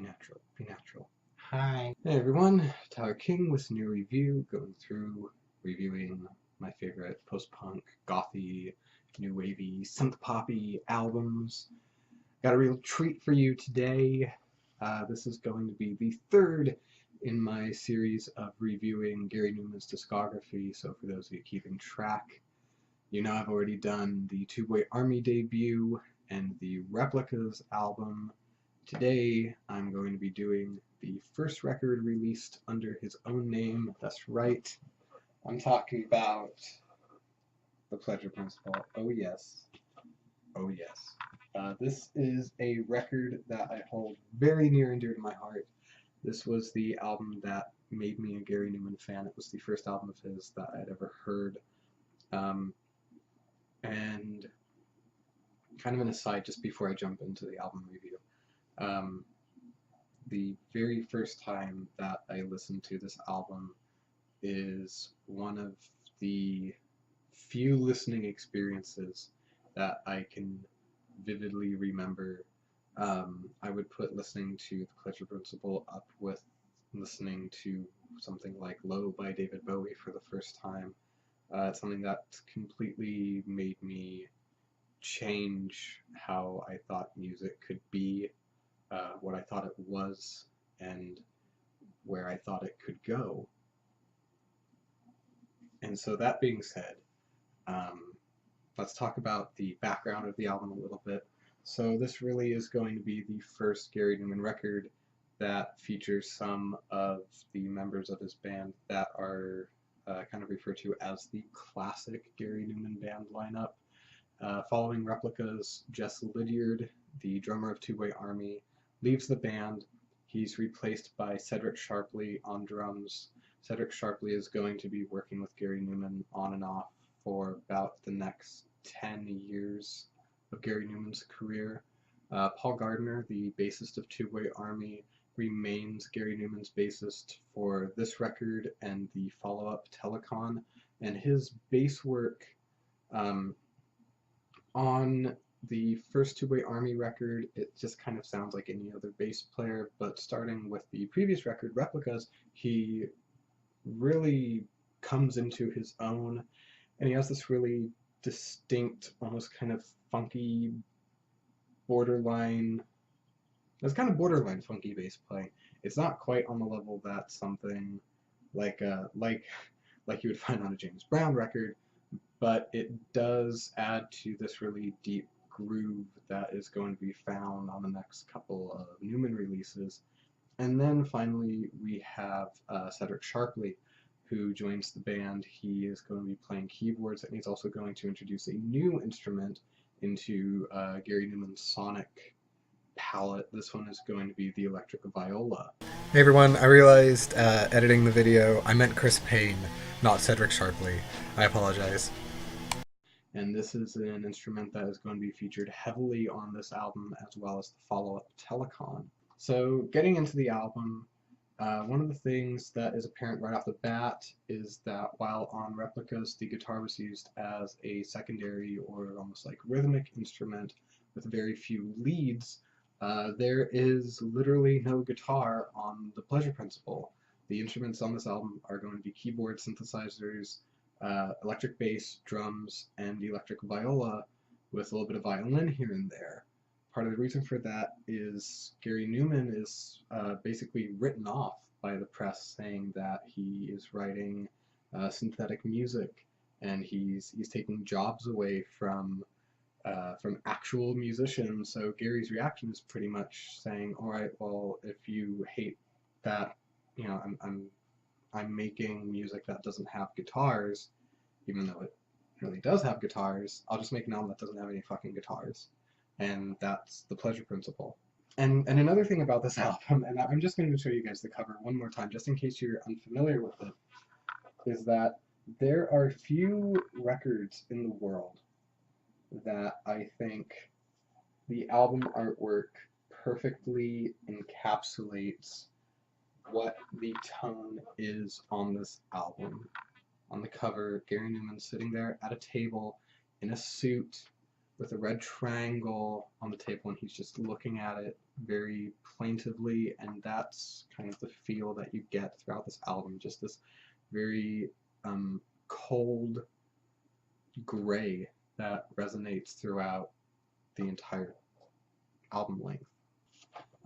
natural, be natural. Hi. Hey everyone, Tyler King with NuReview, going through, reviewing my favorite post-punk, gothy, new wavy, synth poppy albums. Got a real treat for you today. This is going to be the third in my series of reviewing Gary Numan's discography, so for those of you keeping track, you know I've already done the Two Boy Army debut and the Replicas album. Today I'm going to be doing the first record released under his own name. That's right, I'm talking about The Pleasure Principle. Oh yes. Oh yes. This is a record that I hold very near and dear to my heart. This was the album that made me a Gary Numan fan. It was the first album of his that I'd ever heard. And kind of an aside just before I jump into the album review. The very first time that I listened to this album is one of the few listening experiences that I can vividly remember. I would put listening to The Pleasure Principle up with listening to something like Low by David Bowie for the first time. It's something that completely made me change how I thought music could be, what I thought it was, and where I thought it could go. And so that being said, let's talk about the background of the album a little bit. So this really is going to be the first Gary Numan record that features some of the members of his band that are kind of referred to as the classic Gary Numan band lineup. Following Replicas, Jess Lydiard, the drummer of Two Boy Army, leaves the band. He's replaced by Cedric Sharpley on drums. Cedric Sharpley is going to be working with Gary Numan on and off for about the next 10 years of Gary Numan's career. Paul Gardner, the bassist of Two Boy Army, remains Gary Numan's bassist for this record and the follow-up Telecon, and his bass work on the first Two Boy Army record, it just kind of sounds like any other bass player, but starting with the previous record, Replicas, he really comes into his own, and he has this really distinct, almost kind of funky, borderline funky bass playing. It's not quite on the level that something like you would find on a James Brown record, but it does add to this really deep groove that is going to be found on the next couple of Numan releases. And then finally we have Cedric Sharpley, who joins the band. He is going to be playing keyboards, and he's also going to introduce a new instrument into Gary Numan's sonic palette. This one is going to be the electric viola. Hey everyone, I realized editing the video, I meant Chris Payne, not Cedric Sharpley. I apologize. And this is an instrument that is going to be featured heavily on this album, as well as the follow-up Telecon. So getting into the album, one of the things that is apparent right off the bat is that while on Replicas the guitar was used as a secondary or almost like rhythmic instrument with very few leads, there is literally no guitar on The Pleasure Principle. The instruments on this album are going to be keyboard, synthesizers, electric bass, drums, and electric viola with a little bit of violin here and there. Part of the reason for that is Gary Numan is basically written off by the press, saying that he is writing synthetic music and he's taking jobs away from actual musicians. So Gary's reaction is pretty much saying, all right, well, if you hate that, you know, I'm making music that doesn't have guitars, even though it really does have guitars, I'll just make an album that doesn't have any fucking guitars. And that's The Pleasure Principle. And another thing about this album, and I'm just going to show you guys the cover one more time, just in case you're unfamiliar with it, is that there are few records in the world that I think the album artwork perfectly encapsulates what the tone is on this album. On the cover, Gary Numan sitting there at a table in a suit with a red triangle on the table, and he's just looking at it very plaintively, and that's kind of the feel that you get throughout this album, just this very cold gray that resonates throughout the entire album length.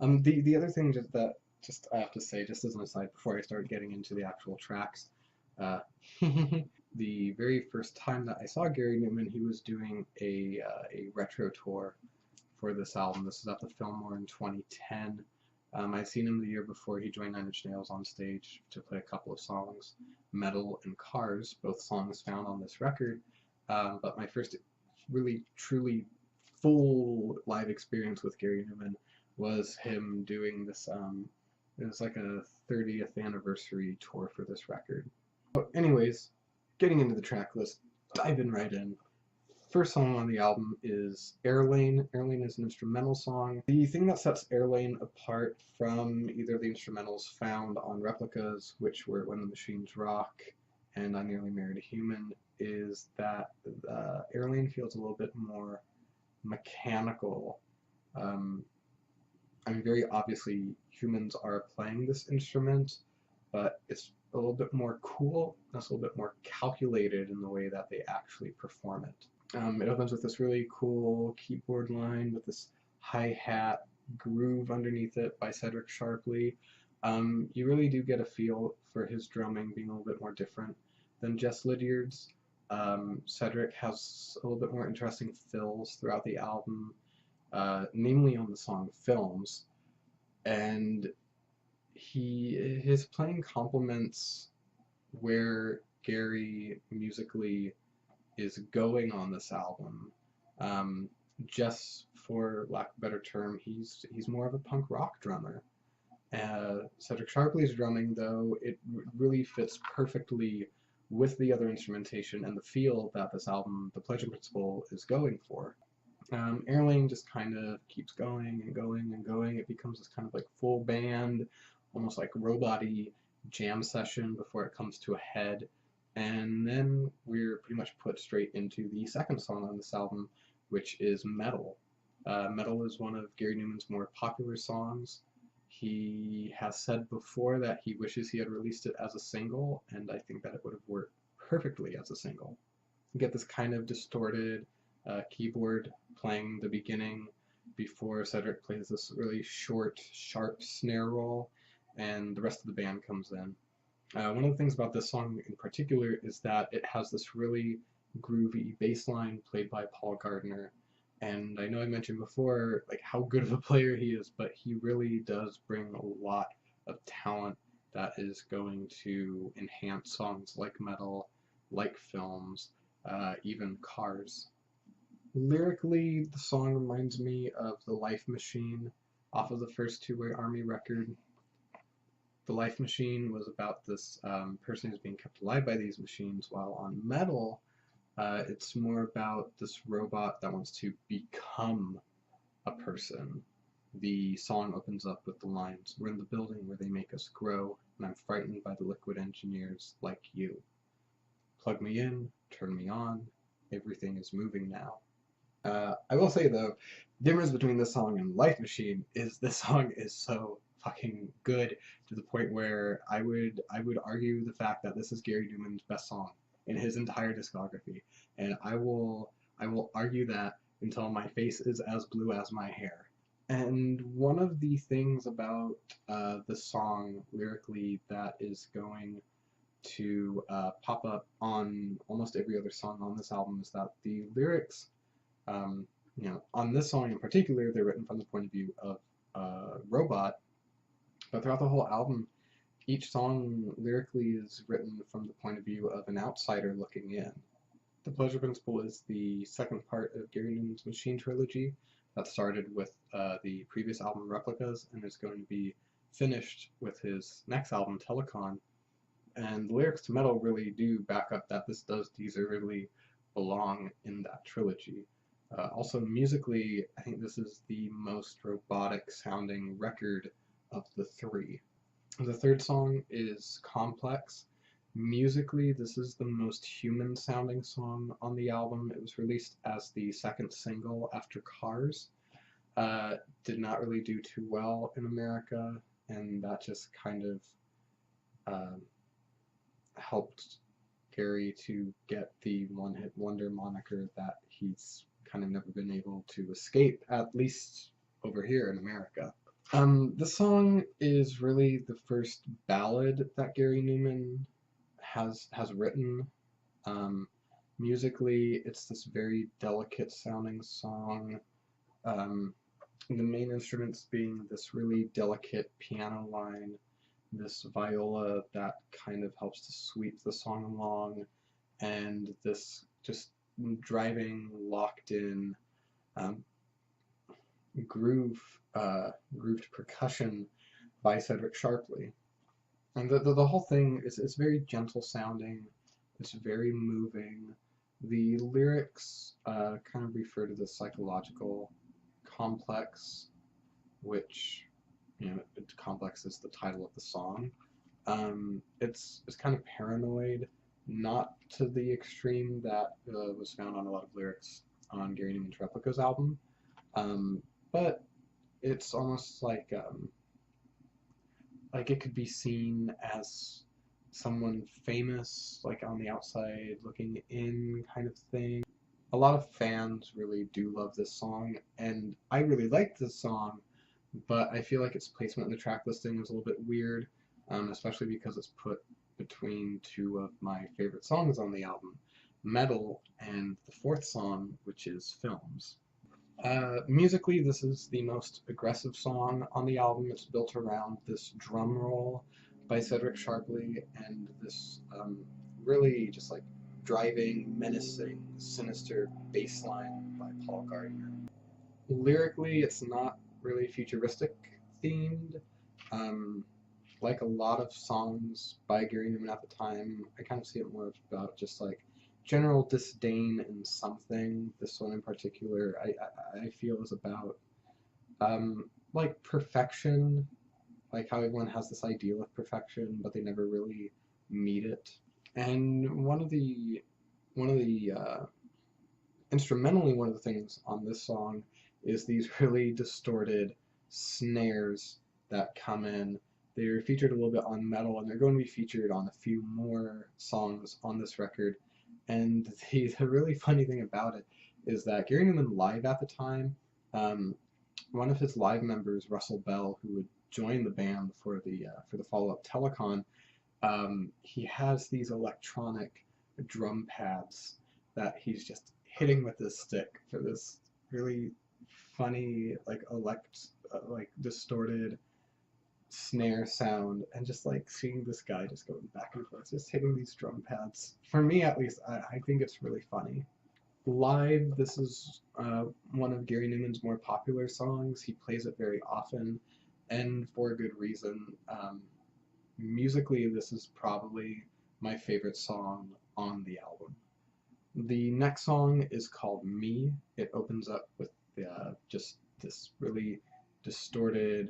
The other thing just I have to say, just as an aside, before I start getting into the actual tracks, the very first time that I saw Gary Numan, he was doing a retro tour for this album. This was at the Fillmore in 2010. I'd seen him the year before. He joined Nine Inch Nails on stage to play a couple of songs, Metal and Cars, both songs found on this record. But my first really, truly full live experience with Gary Numan was him doing this, it was like a 30th anniversary tour for this record. But anyways, getting into the track list, diving right in. First song on the album is Air Lane. Air Lane is an instrumental song. The thing that sets Air Lane apart from either the instrumentals found on Replicas, which were When the Machines Rock and I Nearly Married a Human, is that Air Lane feels a little bit more mechanical. I mean, very obviously humans are playing this instrument, but it's a little bit more cool, and it's a little bit more calculated in the way that they actually perform it. It opens with this really cool keyboard line with this hi-hat groove underneath it by Cedric Sharpley. You really do get a feel for his drumming being a little bit more different than Jess Lydiard's. Cedric has a little bit more interesting fills throughout the album, namely on the song Films, and his playing complements where Gary musically is going on this album. Just for lack of a better term, he's more of a punk rock drummer. Cedric Sharpley's drumming, though, it really fits perfectly with the other instrumentation and the feel that this album, The Pleasure Principle, is going for. Air Lane just kind of keeps going and going and going. It becomes this kind of like full band, almost like robot-y jam session before it comes to a head. And then we're pretty much put straight into the second song on this album, which is Metal. Metal is one of Gary Numan's more popular songs. He has said before that he wishes he had released it as a single, and I think that it would have worked perfectly as a single. You get this kind of distorted keyboard playing the beginning before Cedric plays this really short, sharp snare roll, and the rest of the band comes in. One of the things about this song in particular is that it has this really groovy bass line played by Paul Gardner. And I know I mentioned before like how good of a player he is, but he really does bring a lot of talent that is going to enhance songs like Metal, like Films, even Cars. Lyrically, the song reminds me of The Life Machine off of the first Two-Way Army record. The Life Machine was about this person who's being kept alive by these machines, while on Metal, it's more about this robot that wants to become a person. The song opens up with the lines, "We're in the building where they make us grow, and I'm frightened by the liquid engineers like you. Plug me in, turn me on, everything is moving now." I will say though, the difference between this song and Life Machine is this song is so fucking good to the point where I would argue the fact that this is Gary Numan's best song in his entire discography, and I will argue that until my face is as blue as my hair. And one of the things about this song lyrically that is going to pop up on almost every other song on this album is that the lyrics, on this song in particular, they're written from the point of view of a robot, but throughout the whole album, each song lyrically is written from the point of view of an outsider looking in. The Pleasure Principle is the second part of Gary Numan's Machine trilogy that started with the previous album Replicas and is going to be finished with his next album Telecon. And the lyrics to Metal really do back up that this does deservedly belong in that trilogy. Also musically, I think this is the most robotic sounding record of the three. The third song is Complex. Musically, this is the most human sounding song on the album. It was released as the second single after Cars. Did not really do too well in America, and that just kind of uh, helped Gary to get the one-hit wonder moniker that he's kind of never been able to escape, at least over here in America. The song is really the first ballad that Gary Numan has written. Um, Musically, it's this very delicate sounding song. Um, the main instruments being this really delicate piano line, this viola that kind of helps to sweep the song along, and this just driving, locked in um, grooved percussion by Cedric Sharpley. And the whole thing is very gentle sounding, it's very moving. The lyrics kind of refer to the psychological complex, which, you know, complex is the title of the song. It's kind of paranoid, not to the extreme that was found on a lot of lyrics on Gary Numan's Replicas album, but it's almost like it could be seen as someone famous, like on the outside looking in kind of thing. A lot of fans really do love this song, and I really like this song, but I feel like its placement in the track listing is a little bit weird, especially because it's put between two of my favorite songs on the album, Metal and the fourth song, which is Films. Musically, this is the most aggressive song on the album. It's built around this drum roll by Cedric Sharpley and this really just like driving, menacing, sinister bass line by Paul Gardner. Lyrically, it's not really futuristic themed. Um, like a lot of songs by Gary Numan at the time, I kind of see it more about just like general disdain in something. This one in particular, I feel is about like perfection, like how everyone has this ideal of perfection, but they never really meet it. And instrumentally, one of the things on this song is these really distorted snares that come in. They're featured a little bit on Metal, and they're going to be featured on a few more songs on this record. And the really funny thing about it is that Gary Numan live at the time, um, one of his live members, Russell Bell, who would join the band for the follow-up Telecon, he has these electronic drum pads that he's just hitting with his stick for this really funny like distorted snare sound, and just like seeing this guy just going back and forth just hitting these drum pads, for me at least, I think it's really funny. Live, this is one of Gary Numan's more popular songs. He plays it very often, and for a good reason. Musically, this is probably my favorite song on the album. The next song is called Me. It opens up with just this really distorted,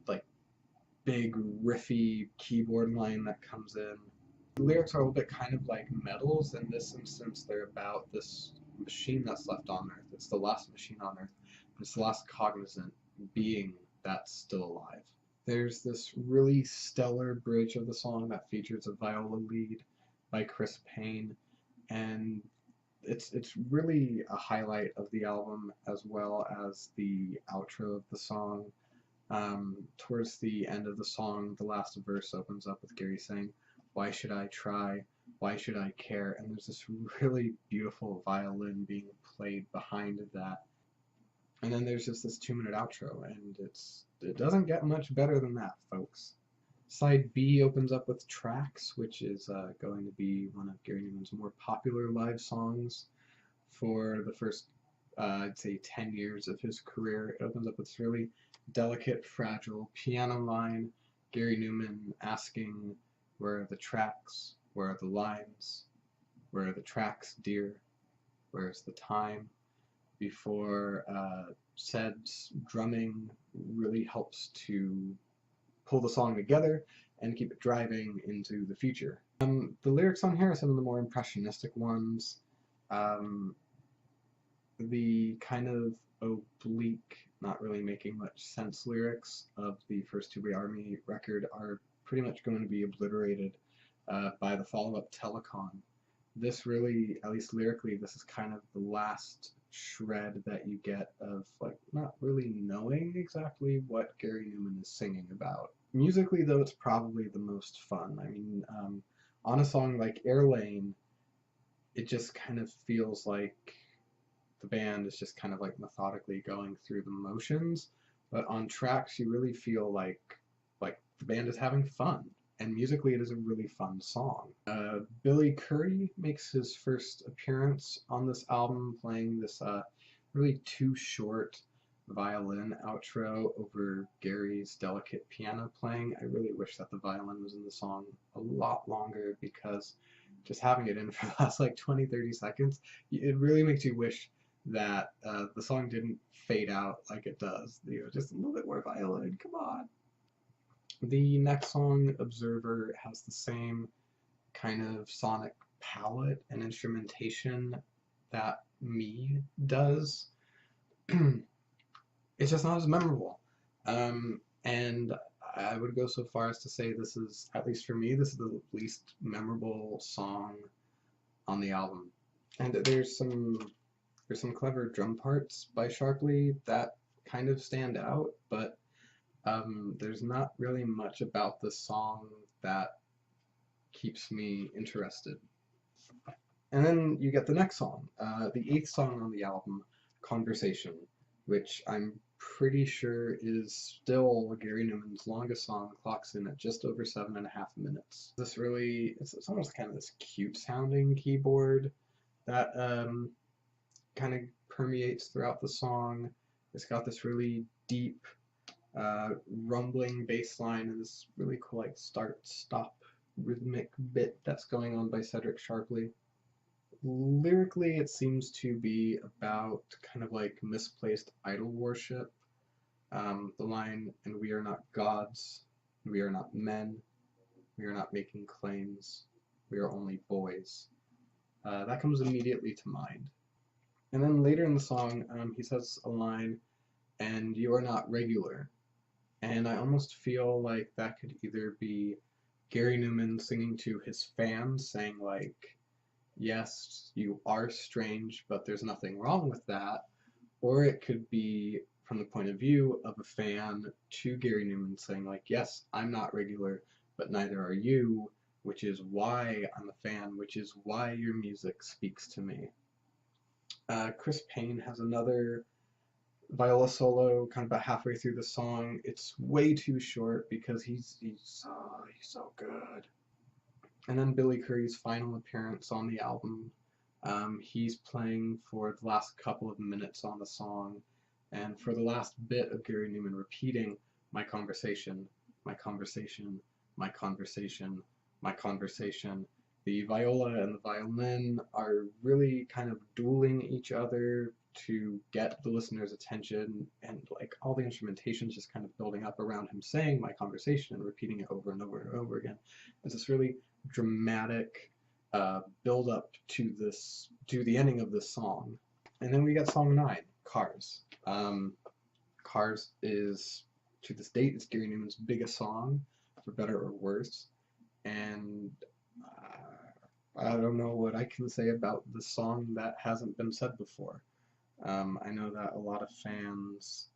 like big riffy keyboard line that comes in. The lyrics are a little bit kind of like Metal's. In this instance, they're about this machine that's left on Earth. It's the last machine on Earth. It's the last cognizant being that's still alive. There's this really stellar bridge of the song that features a viola lead by Chris Payne, and it's really a highlight of the album, as well as the outro of the song. Towards the end of the song, the last verse opens up with Gary saying, "Why should I try? Why should I care?" And there's this really beautiful violin being played behind that. And then there's just this 2-minute outro, and it doesn't get much better than that, folks. Side B opens up with Tracks, which is going to be one of Gary Numan's more popular live songs for the first, I'd say, 10 years of his career. It opens up with this really delicate, fragile piano line, Gary Numan asking, "Where are the tracks? Where are the lines? Where are the tracks, dear? Where's the time?" Before Ced's drumming really helps to pull the song together, and keep it driving into the future. The lyrics on here are some of the more impressionistic ones. The kind of oblique, not really making much sense lyrics of the first Two Way Army record are pretty much going to be obliterated by the follow-up Telecon. This really, at least lyrically, this is kind of the last shred that you get of like not really knowing exactly what Gary Numan is singing about. Musically, though, it's probably the most fun. I mean, on a song like Air Lane, it just kind of feels like the band is just kind of like methodically going through the motions, but on tracks you really feel like the band is having fun, and musically it is a really fun song. Billy Currie makes his first appearance on this album playing this really too short violin outro over Gary's delicate piano playing. I really wish that the violin was in the song a lot longer, because just having it in for the last like 20-30 seconds, it really makes you wish that the song didn't fade out like it does. Just a little bit more violin, come on. The next song, Observer, has the same kind of sonic palette and instrumentation that Me does. It's just not as memorable. And I would go so far as to say this is, at least for me, this is the least memorable song on the album. And there's some clever drum parts by Sharpley that kind of stand out, but there's not really much about the song that keeps me interested. And then you get the next song, the 8th song on the album, Conversation, which I'm pretty sure is still Gary Numan's longest song, clocks in at just over 7.5 minutes. This really, it's almost kind of this cute sounding keyboard that kind of permeates throughout the song. It's got this really deep rumbling bass line and this really cool like start-stop rhythmic bit that's going on by Cedric Sharpley. Lyrically, it seems to be about kind of like misplaced idol worship. The line, "And we are not gods, we are not men, we are not making claims, we are only boys." That comes immediately to mind. And then later in the song, he says a line, "And you are not regular." And I almost feel like that could either be Gary Numan singing to his fans, saying like, yes, you are strange, but there's nothing wrong with that. Or it could be from the point of view of a fan to Gary Numan saying like, yes, I'm not regular, but neither are you, which is why I'm a fan, which is why your music speaks to me. Chris Payne has another viola solo kind of about halfway through the song. It's way too short because he's so good. And then Billy Currie's final appearance on the album. He's playing for the last couple of minutes on the song, and for the last bit of Gary Numan repeating, "My conversation, my conversation, my conversation, my conversation." The viola and the violin are really kind of dueling each other to get the listener's attention, and like all the instrumentation is just kind of building up around him saying "my conversation" and repeating it over and over and over again. It's this really dramatic build up to the ending of this song. And then we got song 9, Cars. Cars is, to this date, it's Gary Numan's biggest song, for better or worse, and I don't know what I can say about the song that hasn't been said before. I know that a lot of fans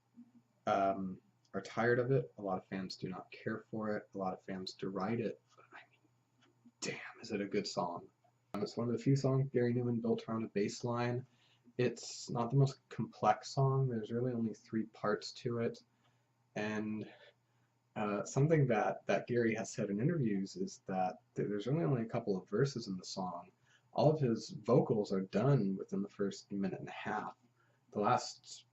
are tired of it, a lot of fans do not care for it, a lot of fans deride it, but I mean, damn, is it a good song. It's one of the few songs Gary Numan built around a bass line. It's not the most complex song, there's really only 3 parts to it, and something that Gary has said in interviews is that there's really only a couple of verses in the song. All of his vocals are done within the first minute and a half. The last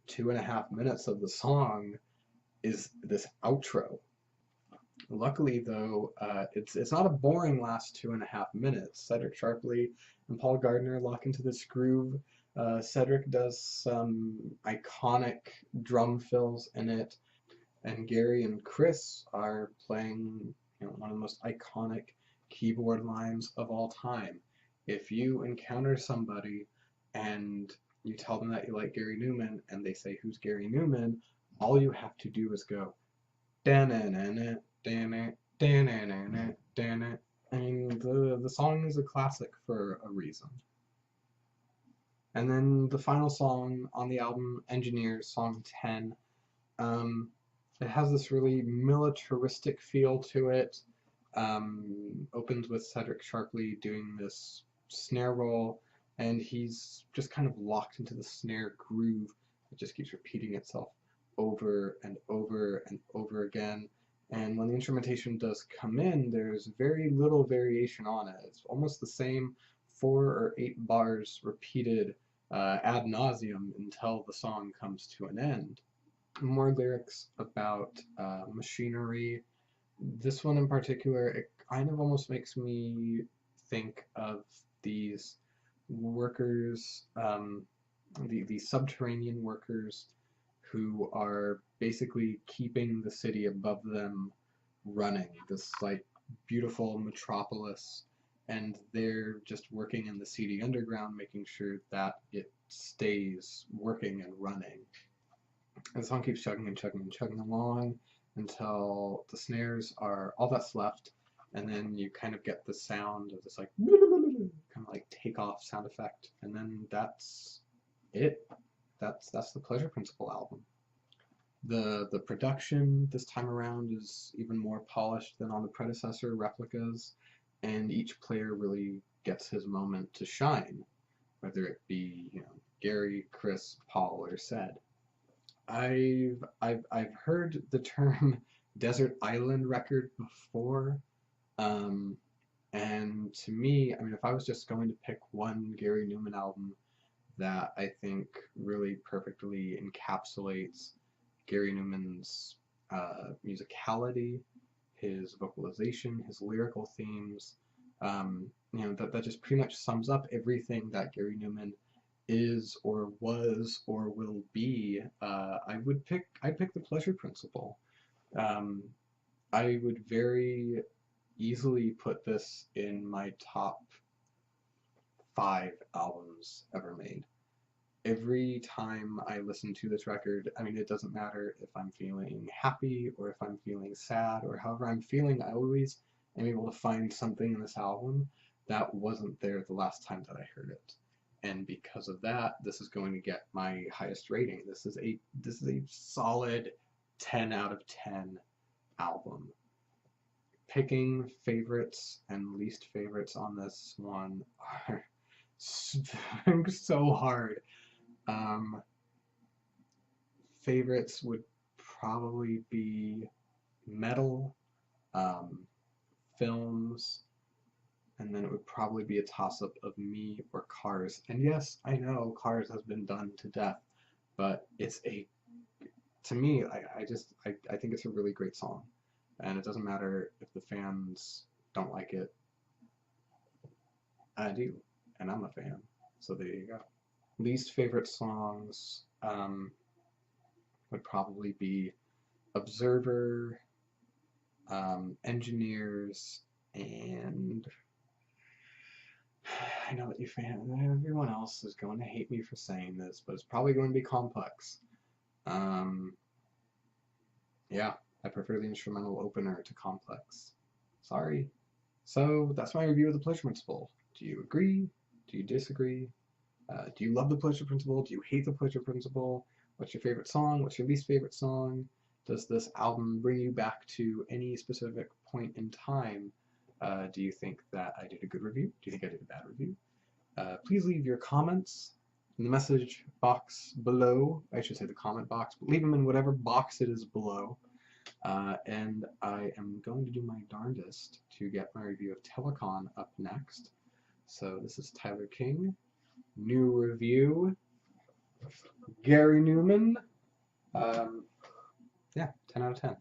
2.5 minutes of the song is this outro. Luckily, though, it's not a boring last 2.5 minutes. Cedric Sharpley and Paul Gardner lock into this groove. Cedric does some iconic drum fills in it. And Gary and Chris are playing, one of the most iconic keyboard lines of all time. If you encounter somebody and you tell them that you like Gary Numan and they say, "Who's Gary Numan?" all you have to do is go, "Da-na-na-na, da-na, da-na-na-na, da-na." I mean, the song is a classic for a reason. And then the final song on the album, Engineers, song 10, it has this really militaristic feel to it. Opens with Cedric Sharpley doing this snare roll, and he's just kind of locked into the snare groove. It just keeps repeating itself over and over and over again. And when the instrumentation does come in, there's very little variation on it. It's almost the same 4 or 8 bars repeated ad nauseum until the song comes to an end. More lyrics about machinery. This one in particular, it kind of almost makes me think of these workers, the subterranean workers who are basically keeping the city above them running, this like beautiful metropolis, and they're just working in the seedy underground, making sure that it stays working and running. And the song keeps chugging and chugging and chugging along until the snares are all that's left, and then you kind of get the sound of this like kind of like takeoff sound effect, and then that's it. That's the Pleasure Principle album. The production this time around is even more polished than on the predecessor replicas, and each player really gets his moment to shine, whether it be Gary, Chris, Paul, or Ced. I've heard the term desert island record before, and to me, I mean, if I was just going to pick one Gary Numan album that I think really perfectly encapsulates Gary Numan's musicality, his vocalization, his lyrical themes, that just pretty much sums up everything that Gary Numan is or was or will be, I'd pick the Pleasure Principle. I would very easily put this in my top 5 albums ever made. Every time I listen to this record, I mean, it doesn't matter if I'm feeling happy or if I'm feeling sad or however I'm feeling, I always am able to find something in this album that wasn't there the last time that I heard it. And because of that, this is going to get my highest rating. This is a solid 10 out of 10 album. Picking favorites and least favorites on this one are so hard. Favorites would probably be metal, films, and then it would probably be a toss-up of me or Cars. And yes, I know Cars has been done to death, but to me, I think it's a really great song. And it doesn't matter if the fans don't like it. I do, and I'm a fan. So there you go. Least favorite songs would probably be Observer, Engineers, and I know that everyone else is going to hate me for saying this, but it's probably going to be Complex. Yeah, I prefer the instrumental opener to Complex. Sorry. So that's my review of the Pleasure Principle. Do you agree? Do you disagree? Do you love the Pleasure Principle? Do you hate the Pleasure Principle? What's your favorite song? What's your least favorite song? Does this album bring you back to any specific point in time? Do you think that I did a good review? Do you think I did a bad review? Please leave your comments in the message box below. I should say the comment box, but leave them in whatever box it is below. And I am going to do my darndest to get my review of Telecon up next. So this is Tyler King, NuReview, Gary Numan. Yeah, 10 out of 10.